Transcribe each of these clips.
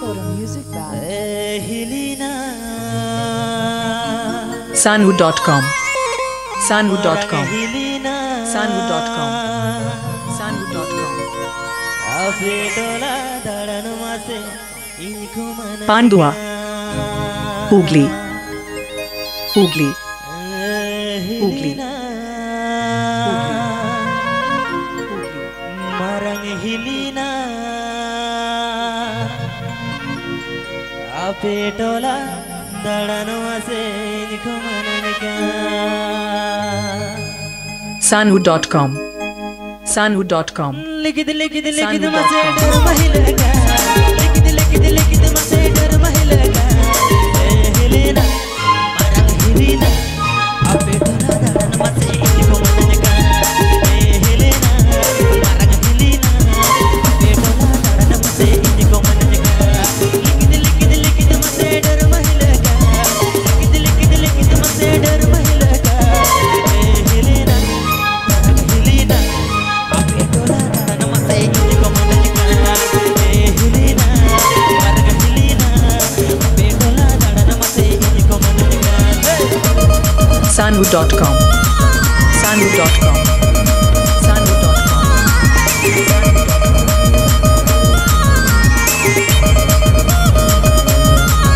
for a music band. Sanwu.com Sanwu.com Sanwu.com Sanwu.com Pandua Hugli Hugli Hugli Marang hilina apetola dadanu ase nikumananka Sanwu.com Sanwu.com likid mase dar mahilaka likid mase dar mahilaka hilina marang hilina apetola dadanu mase nikumananka hilina marang hilina apetola dadanu mase nikumananka likid mase dar mahilaka likid mase dar mahilaka hilina marang hilina apetola dadanu mase nikumananka hilina marang hilina apetola dadanu mase nikumananka Sanwu.com Sanwu.com Sanwu.com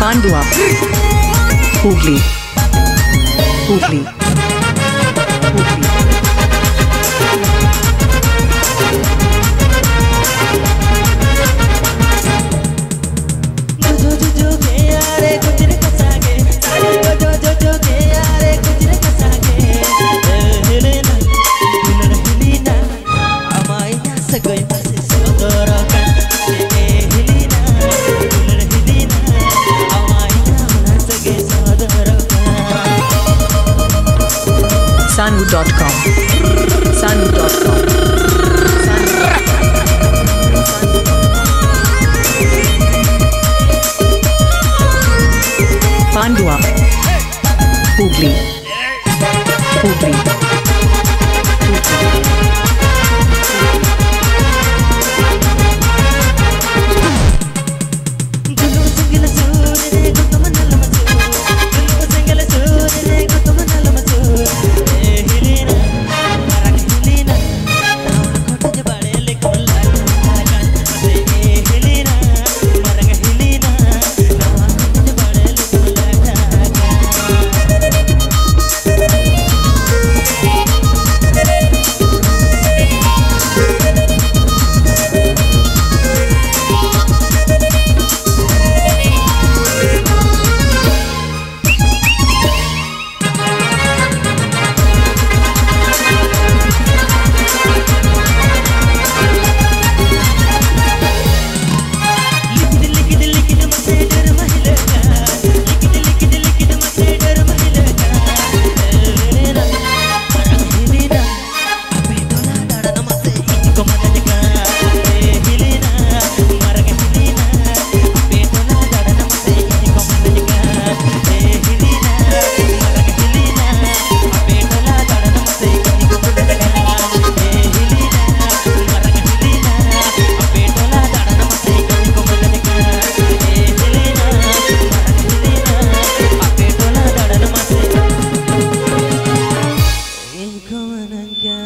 Pandua Hugli Hugli Hugli जो के यारे गुजर कसागे जो के यारे गुजर कसागे हिलेना हिलेना अमाई ना सगोई पासे सोदरका हिलेना हिलेना अमाई ना सगे सोदरका Sanwu.com Sanwu.com Pandua Hugli Hugli गुल्लू संगल सूरे गुतमनल मचू गुल्लू संगल सूरे गुतमनल मचू हिलेना मरंग हिलेना कोट जबाड़े लेकल लागा हिलेना मरंग हिलेना कोट जबाड़े लेकल लागा लिखित मसे डर महिलका लिखित मसे डर महिलका हिलेना मरंग हिलेना अपेटोला दाड़न मसे इनको मननका हिलेना मरंग हिलेना अपेटोला दाड़न मसे इनको मननका हिलेना मरंग हिलेना अपेटोला दाड़न मसे इनको मननका हिलेना मरंग हिलेना अपेटोला दाड़न मसे इनको मननका हिलेना मरंग हिलेना अपेटोला दाड़न मसे इनको मननका